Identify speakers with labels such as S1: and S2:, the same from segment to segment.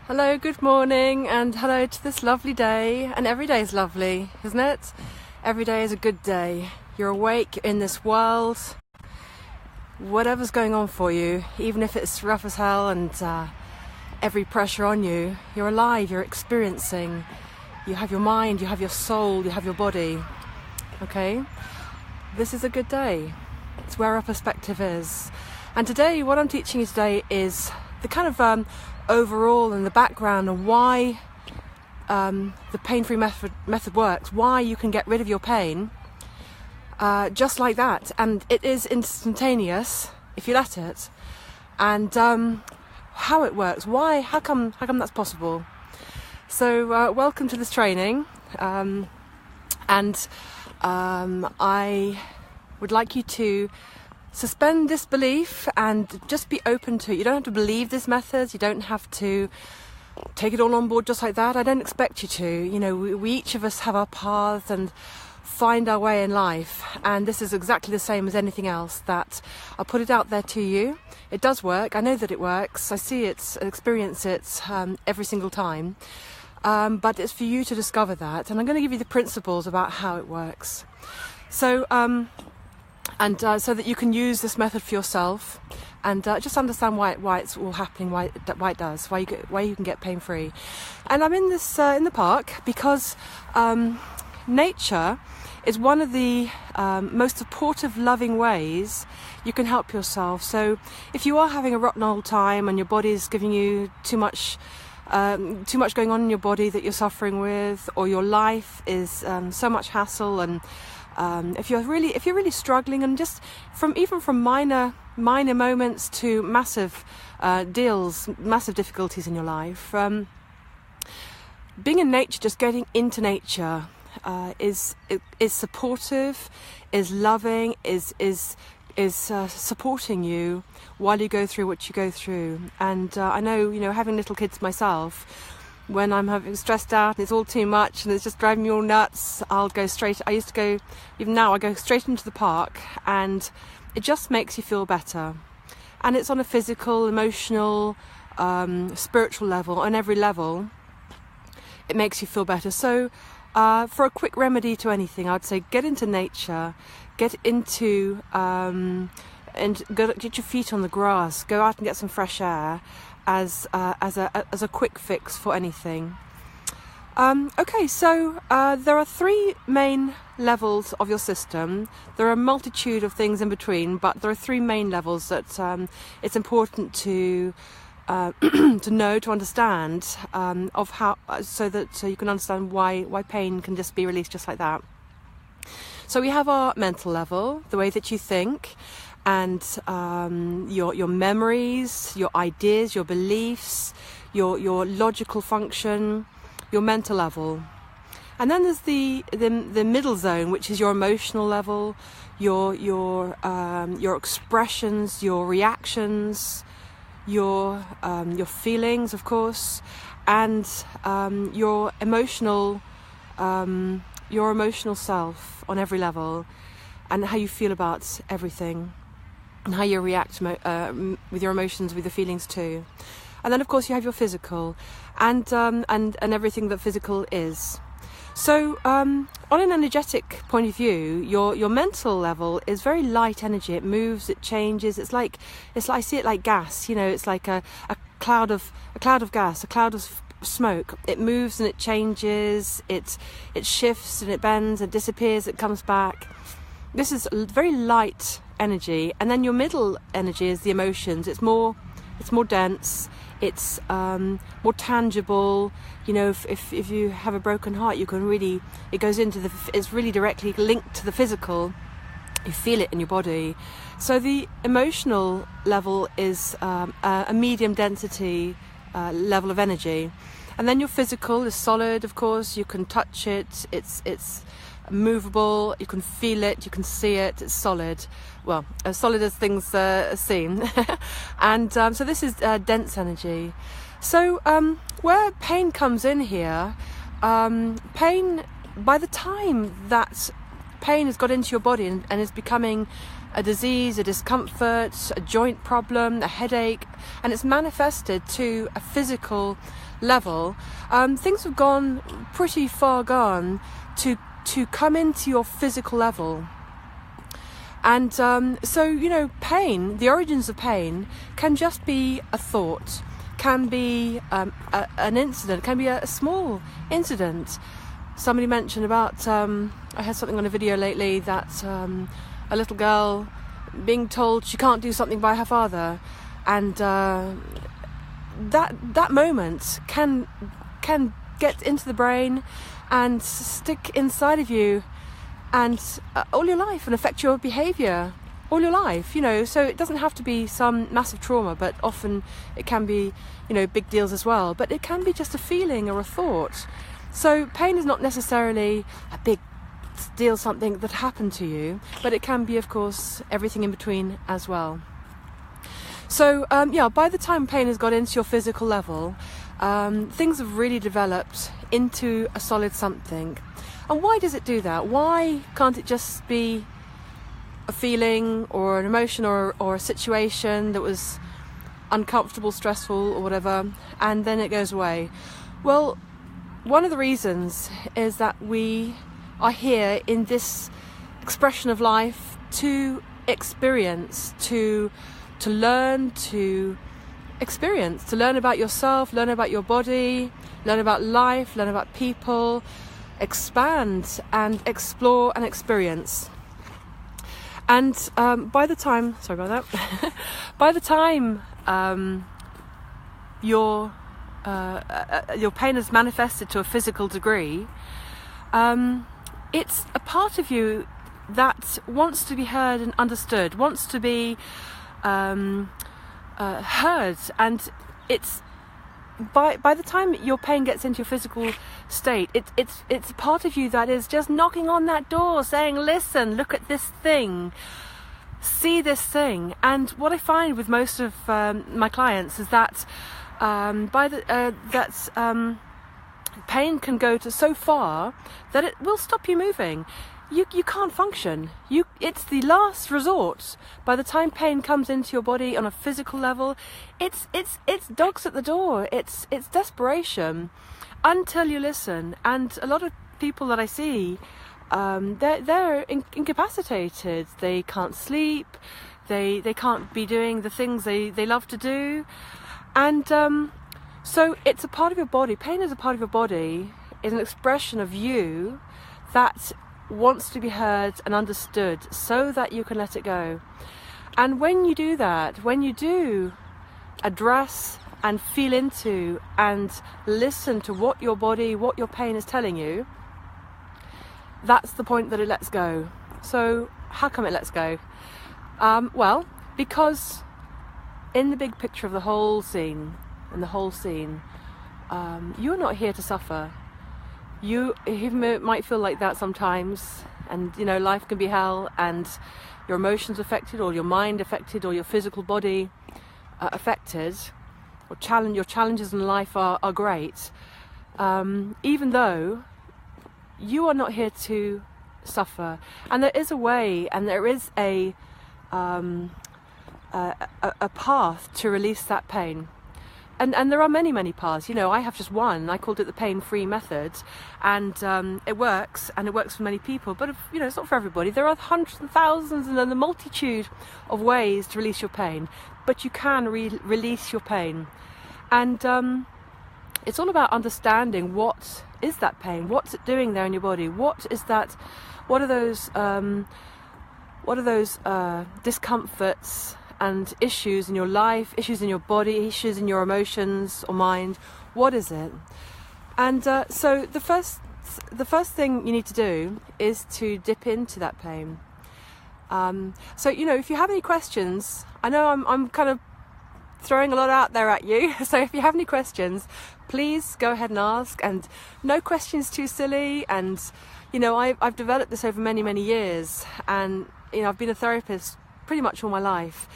S1: Hello, good morning, and hello to this lovely day. And every day is lovely, isn't it? Every day is a good day. You're awake in this world. Whatever's going on for you, even if it's rough as hell and every pressure on you, you're alive, you're experiencing. You have your mind, you have your soul, you have your body. Okay? This is a good day. It's where our perspective is. And today, what I'm teaching you today is the kind of overall and the background and why the pain-free method works, why you can get rid of your pain just like that, and it is instantaneous if you let it, and how it works, how come that's possible. So welcome to this training, and I would like you to suspend disbelief and just be open to it. You don't have to believe these methods. You don't have to take it all on board just like that. I don't expect you to. You know, we each of us have our paths and find our way in life. And this is exactly the same as anything else, that I'll put it out there to you. It does work. I know that it works. I see it, experience it every single time. But it's for you to discover that. And I'm going to give you the principles about how it works. So, so that you can use this method for yourself and just understand why it's all happening, why it does, why you can get pain free. And I'm in this in the park because nature is one of the most supportive, loving ways you can help yourself. So if you are having a rotten old time and your body is giving you too much going on in your body that you're suffering with, or your life is so much hassle, and if you're really struggling, and just from minor moments to massive massive difficulties in your life, being in nature, just getting into nature, is supportive, is loving, is supporting you while you go through what you go through. And I know, having little kids myself, when I'm having stressed out and it's all too much and it's just driving me all nuts, I used to go, even now I go straight into the park, and it just makes you feel better. And it's on a physical, emotional, spiritual level, on every level, it makes you feel better. So for a quick remedy to anything, I'd say get into nature, get into, and get your feet on the grass, go out and get some fresh air, as a quick fix for anything. Okay, so there are three main levels of your system. There are a multitude of things in between, but there are three main levels that it's important to to know, to understand, of how, so you can understand why pain can just be released just like that. So we have our mental level, the way that you think, and your memories, your ideas, your beliefs, your logical function, your mental level. And then there's the middle zone, which is your emotional level, your expressions, your reactions, your feelings, of course, and your emotional self on every level, and how you feel about everything, and how you react with your emotions, with your feelings too. And then, of course, you have your physical, and everything that physical is. So, on an energetic point of view, your mental level is very light energy. It moves, it changes. It's like I see it like gas. It's like a cloud of gas, a cloud of smoke. It moves and it changes. It shifts and it bends. It disappears. It comes back. This is very light energy. And then your middle energy is the emotions. It's more dense. It's more tangible. If you have a broken heart, it goes into it's really directly linked to the physical. You feel it in your body. So the emotional level is a medium density level of energy. And then your physical is solid, of course. You can touch it. It's movable. You can feel it. You can see it. It's solid. Well, as solid as things seem. And so this is dense energy. So where pain comes in here, pain, by the time that pain has got into your body and is becoming a disease, a discomfort, a joint problem, a headache, and it's manifested to a physical level, things have gone pretty far gone to come into your physical level. And so, you know, pain, the origins of pain can just be a thought, can be an incident, can be a small incident. Somebody mentioned about, I heard something on a video lately that a little girl being told she can't do something by her father, and that moment can get into the brain and stick inside of you, and all your life, and affect your behaviour all your life, you know. So it doesn't have to be some massive trauma, but often it can be, you know, big deals as well. But it can be just a feeling or a thought. So pain is not necessarily a big deal, something that happened to you, but it can be, of course, everything in between as well. So yeah, by the time pain has got into your physical level, things have really developed into a solid something. And why does it do that? Why can't it just be a feeling or an emotion or a situation that was uncomfortable, stressful or whatever, and then it goes away? Well, one of the reasons is that we are here in this expression of life to experience, to learn, to experience, to learn about yourself, learn about your body, learn about life, learn about people, expand and explore and experience. And by the time, sorry about that, by the time your pain has manifested to a physical degree, it's a part of you that wants to be heard and understood, wants to be heard, and it's by the time your pain gets into your physical state, it's a part of you that is just knocking on that door, saying, "Listen, look at this thing, see this thing." And what I find with most of my clients is that pain can go to so far that it will stop you moving. You can't function. It's the last resort. By the time pain comes into your body on a physical level, it's dogs at the door. It's desperation until you listen. And a lot of people that I see, they're incapacitated. They can't sleep. They can't be doing the things they love to do. And so it's a part of your body. Pain is a part of your body. Is an expression of you that wants to be heard and understood so that you can let it go. And when you do that, when you do address and feel into and listen to what your body, what your pain is telling you, that's the point that it lets go. So how come it lets go? Well, because in the big picture of the whole scene, you're not here to suffer. You might feel like that sometimes, and you know, life can be hell, and your emotions affected, or your mind affected, or your physical body affected, or your challenges in life are great, even though you are not here to suffer. And there is a way, and there is a path to release that pain. And there are many paths. You know, I have just one. I called it the pain-free method, and it works, and it works for many people. But you know, it's not for everybody. There are hundreds and thousands, and then a multitude of ways to release your pain. But you can release your pain, and it's all about understanding what is that pain. What's it doing there in your body? What is that? What are those discomforts and issues in your life, issues in your body, issues in your emotions or mind? What is it? And so the first thing you need to do is to dip into that pain. So you know, if you have any questions, I know I'm kind of throwing a lot out there at you, so if you have any questions, please go ahead and ask, and no questions too silly. And you know, I've developed this over many years, and you know, I've been a therapist pretty much all my life.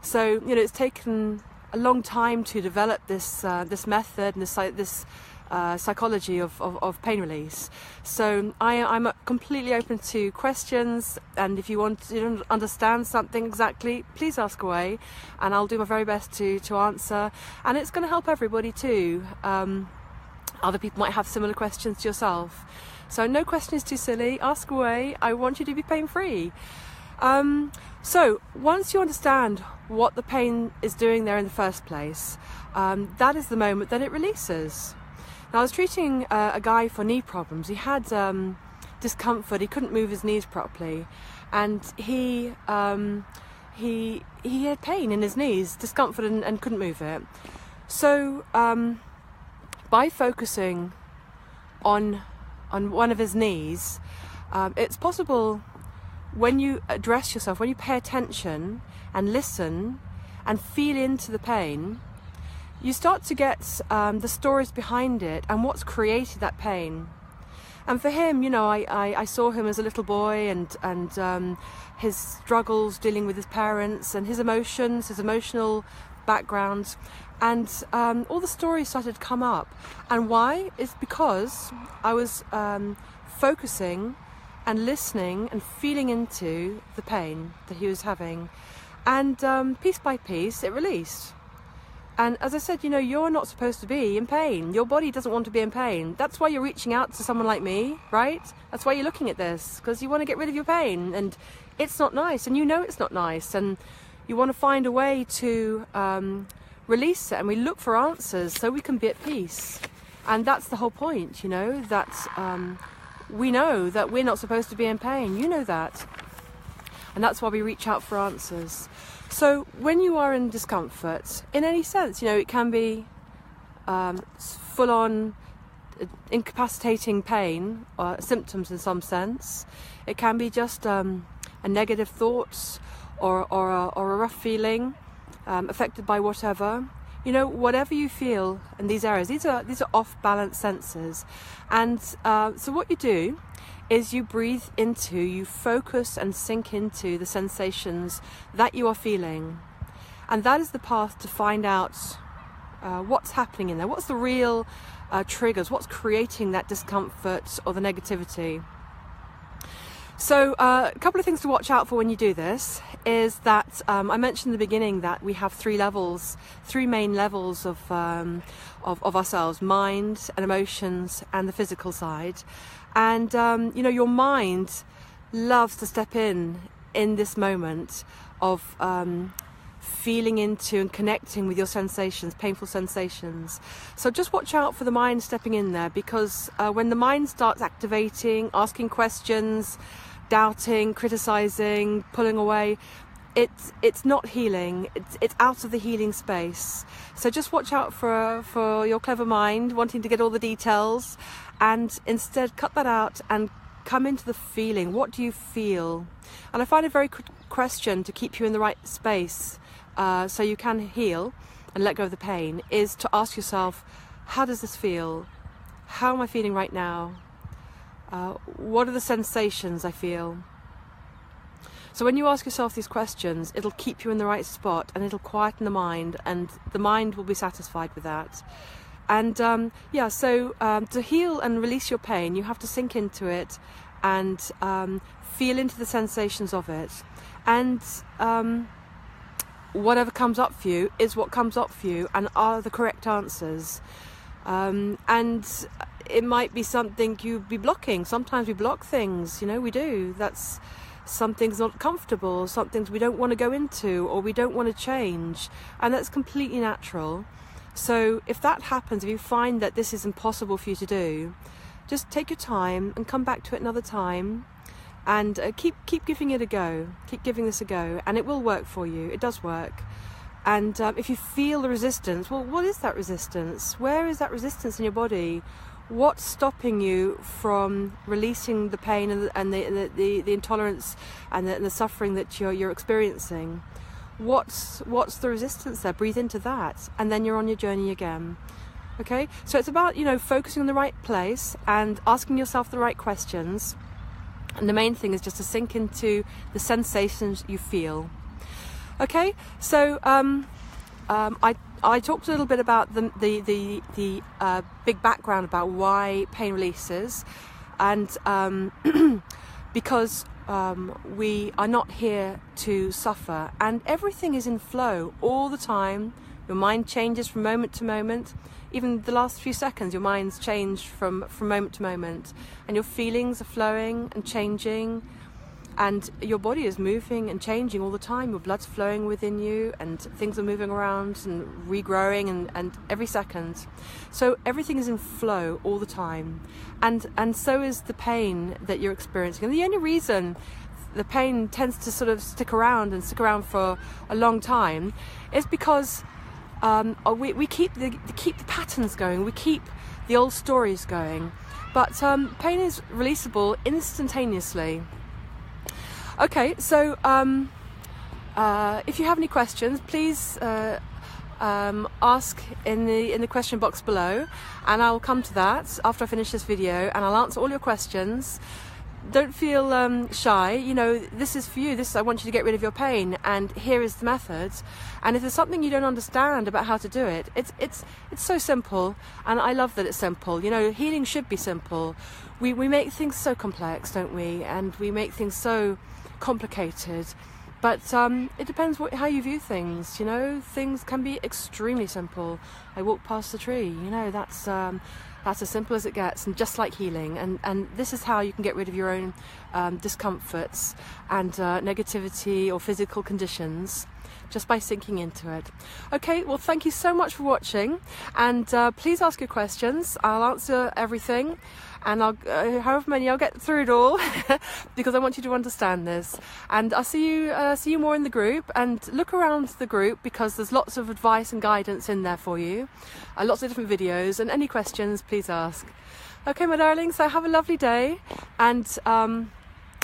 S1: So, you know, it's taken a long time to develop this method and this psychology of pain release. So I'm completely open to questions, and if you want to understand something exactly, please ask away, and I'll do my very best to answer. And it's going to help everybody too. Other people might have similar questions to yourself. So no question is too silly. Ask away. I want you to be pain-free. So once you understand what the pain is doing there in the first place, that is the moment that it releases. Now, I was treating a guy for knee problems. He had discomfort. He couldn't move his knees properly, and he had pain in his knees, discomfort, and couldn't move it. So by focusing on one of his knees, it's possible, when you address yourself, when you pay attention and listen and feel into the pain, you start to get the stories behind it and what's created that pain. And for him, you know, I saw him as a little boy, and his struggles dealing with his parents and his emotions, his emotional background, and all the stories started to come up. And why? It's because I was focusing and listening and feeling into the pain that he was having, and piece by piece it released. And as I said, you know, you're not supposed to be in pain. Your body doesn't want to be in pain. That's why you're reaching out to someone like me, right? That's why you're looking at this, because you want to get rid of your pain, and it's not nice, and you know it's not nice, and you want to find a way to release it, and we look for answers so we can be at peace. And that's the whole point, you know, that we know that we're not supposed to be in pain. You know that. And that's why we reach out for answers. So when you are in discomfort, in any sense, you know, it can be full-on incapacitating pain or symptoms in some sense. It can be just a negative thoughts or a rough feeling, affected by whatever. You know, whatever you feel in these areas, these are off-balance senses. And so what you do is you breathe into, you focus and sink into the sensations that you are feeling. And that is the path to find out what's happening in there. What's the real triggers? What's creating that discomfort or the negativity? So a couple of things to watch out for when you do this is that I mentioned in the beginning that we have three main levels of ourselves: mind and emotions and the physical side. And you know, your mind loves to step in this moment of feeling into and connecting with your sensations, painful sensations. So just watch out for the mind stepping in there, because when the mind starts activating, asking questions, doubting, criticizing, pulling away, it's not healing. It's out of the healing space. So just watch out for your clever mind wanting to get all the details, and instead cut that out and come into the feeling. What do you feel? And I find a very good question to keep you in the right space, so you can heal and let go of the pain, is to ask yourself, how does this feel? How am I feeling right now? What are the sensations I feel? So when you ask yourself these questions, it'll keep you in the right spot, and it'll quieten the mind, and the mind will be satisfied with that. And to heal and release your pain, you have to sink into it and feel into the sensations of it. And whatever comes up for you is what comes up for you and are the correct answers. And it might be something you'd be blocking. Sometimes we block things, you know, we do. That's something's not comfortable, some things we don't want to go into or we don't want to change, and that's completely natural. So if that happens, if you find that this is impossible for you to do, just take your time and come back to it another time, and keep giving it a go. Keep giving this a go, and it will work for you. It does work. And if you feel the resistance, well, what is that resistance? Where is that resistance in your body? What's stopping you from releasing the pain and the intolerance and the suffering that you're experiencing? What's the resistance there? Breathe into that, and then you're on your journey again. Okay, so it's about, you know, focusing on the right place and asking yourself the right questions. And the main thing is just to sink into the sensations you feel. Okay, so I talked a little bit about the big background about why pain releases, and because we are not here to suffer, and everything is in flow all the time. Your mind changes from moment to moment. Even the last few seconds, your mind's changed from moment to moment, and your feelings are flowing and changing, and your body is moving and changing all the time. Your blood's flowing within you, and things are moving around and regrowing and every second. So everything is in flow all the time, and so is the pain that you're experiencing. And the only reason the pain tends to sort of stick around for a long time is because we keep the patterns going, we keep the old stories going. But pain is releasable instantaneously. Okay, so if you have any questions, please ask in the question box below, and I'll come to that after I finish this video, and I'll answer all your questions. Don't feel shy. You know, this is for you. I want you to get rid of your pain, and here is the method. And if there's something you don't understand about how to do it, it's so simple, and I love that it's simple. You know, healing should be simple. We make things so complex, don't we? And we make things so complicated. But it depends how you view things. You know, things can be extremely simple. I walked past the tree. You know, that's as simple as it gets, and just like healing. And this is how you can get rid of your own discomforts and negativity or physical conditions, just by sinking into it. Okay, well, thank you so much for watching, and please ask your questions. I'll answer everything, and however many, I'll get through it all because I want you to understand this. And I'll see you more in the group, and look around the group because there's lots of advice and guidance in there for you, lots of different videos, and any questions, please ask. Okay, my darlings, so have a lovely day, and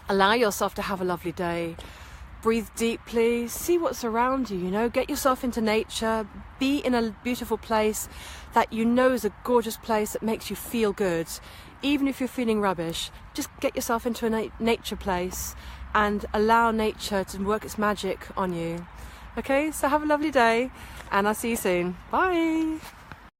S1: allow yourself to have a lovely day. Breathe deeply, see what's around you, you know, get yourself into nature, be in a beautiful place that you know is a gorgeous place that makes you feel good. Even if you're feeling rubbish, just get yourself into a nature place and allow nature to work its magic on you. Okay, so have a lovely day, and I'll see you soon. Bye.